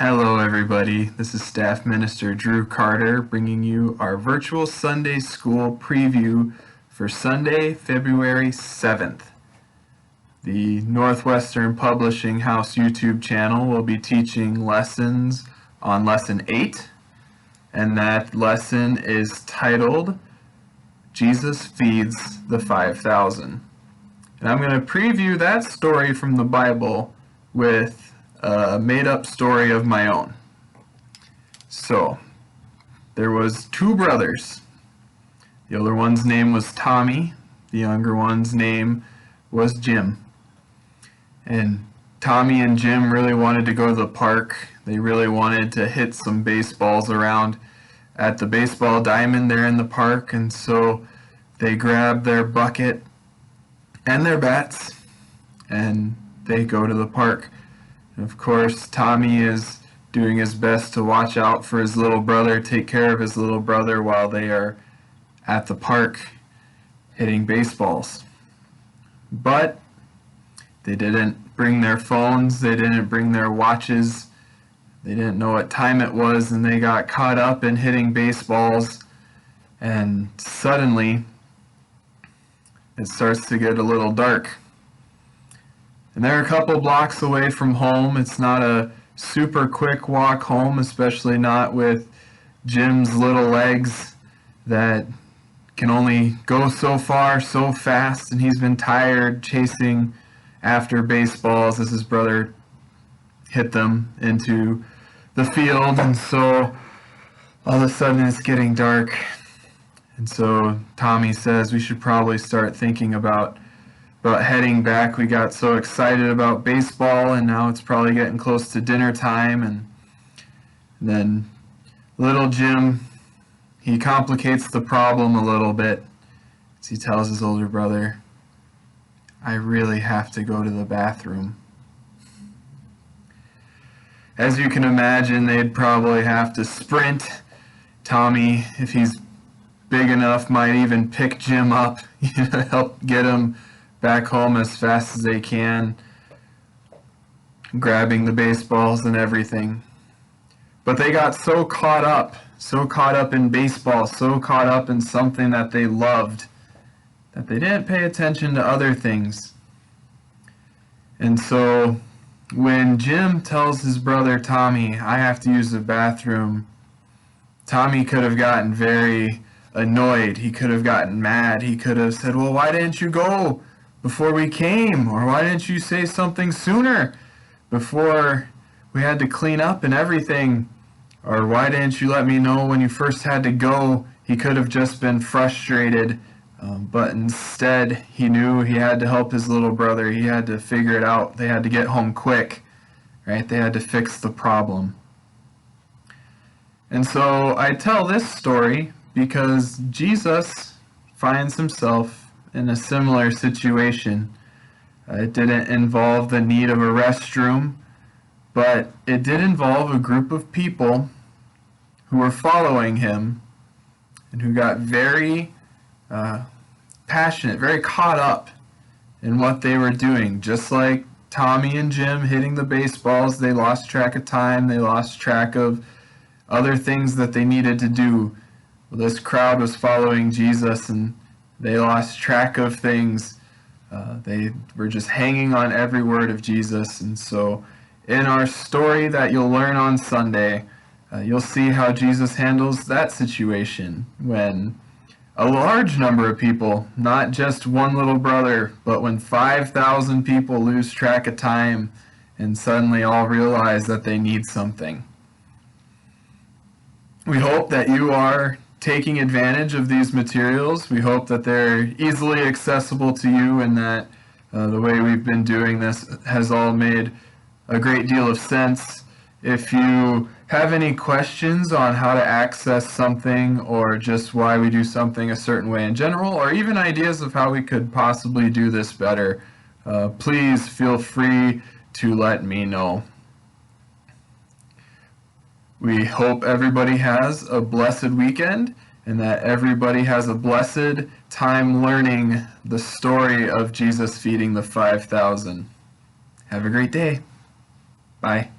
Hello everybody, this is Staff Minister Drew Carter bringing you our virtual Sunday School preview for Sunday, February 7th. The Northwestern Publishing House YouTube channel will be teaching lessons on Lesson 8, and that lesson is titled, Jesus Feeds the 5,000. And I'm going to preview that story from the Bible with a made-up story of my own. So, there was two brothers. The older one's name was Tommy. The younger one's name was Jim. And Tommy and Jim really wanted to go to the park. They really wanted to hit some baseballs around at the baseball diamond there in the park, and so they grabbed their bucket and their bats and they go to the park. And of course, Tommy is doing his best to watch out for his little brother, take care of his little brother while they are at the park hitting baseballs. But they didn't bring their phones, they didn't bring their watches, they didn't know what time it was, and they got caught up in hitting baseballs, and suddenly it starts to get a little dark. And they're a couple blocks away from home. It's not a super quick walk home, especially not with Jim's little legs that can only go so far so fast, and he's been tired chasing after baseballs as his brother hit them into the field. And so all of a sudden it's getting dark, and so Tommy says we should probably start thinking about heading back. We got so excited about baseball, and now it's probably getting close to dinner time. And then little Jim, he complicates the problem a little bit as he tells his older brother, I really have to go to the bathroom. As you can imagine, they'd probably have to sprint. Tommy, if he's big enough, might even pick Jim up, help get him back home as fast as they can, grabbing the baseballs and everything. But they got so caught up in baseball, so caught up in something that they loved, that they didn't pay attention to other things. And so when Jim tells his brother Tommy, I have to use the bathroom, Tommy could have gotten very annoyed. He could have gotten mad. He could have said, well, why didn't you go before we came? Or why didn't you say something sooner before we had to clean up and everything? Or why didn't you let me know when you first had to go? He could have just been frustrated, but instead he knew he had to help his little brother. He had to figure it out. They had to get home quick, right? They had to fix the problem. And so I tell this story because Jesus finds himself in a similar situation. It didn't involve the need of a restroom, but it did involve a group of people who were following him and who got very passionate, very caught up in what they were doing. Just like Tommy and Jim hitting the baseballs, they lost track of time, they lost track of other things that they needed to do. Well, this crowd was following Jesus, and they lost track of things. They were just hanging on every word of Jesus. And so in our story that you'll learn on Sunday, you'll see how Jesus handles that situation when a large number of people, not just one little brother, but when 5,000 people lose track of time and suddenly all realize that they need something. We hope that you are taking advantage of these materials. We hope that they're easily accessible to you, and that the way we've been doing this has all made a great deal of sense. If you have any questions on how to access something, or just why we do something a certain way in general, or even ideas of how we could possibly do this better, please feel free to let me know. We hope everybody has a blessed weekend, and that everybody has a blessed time learning the story of Jesus feeding the 5,000. Have a great day. Bye.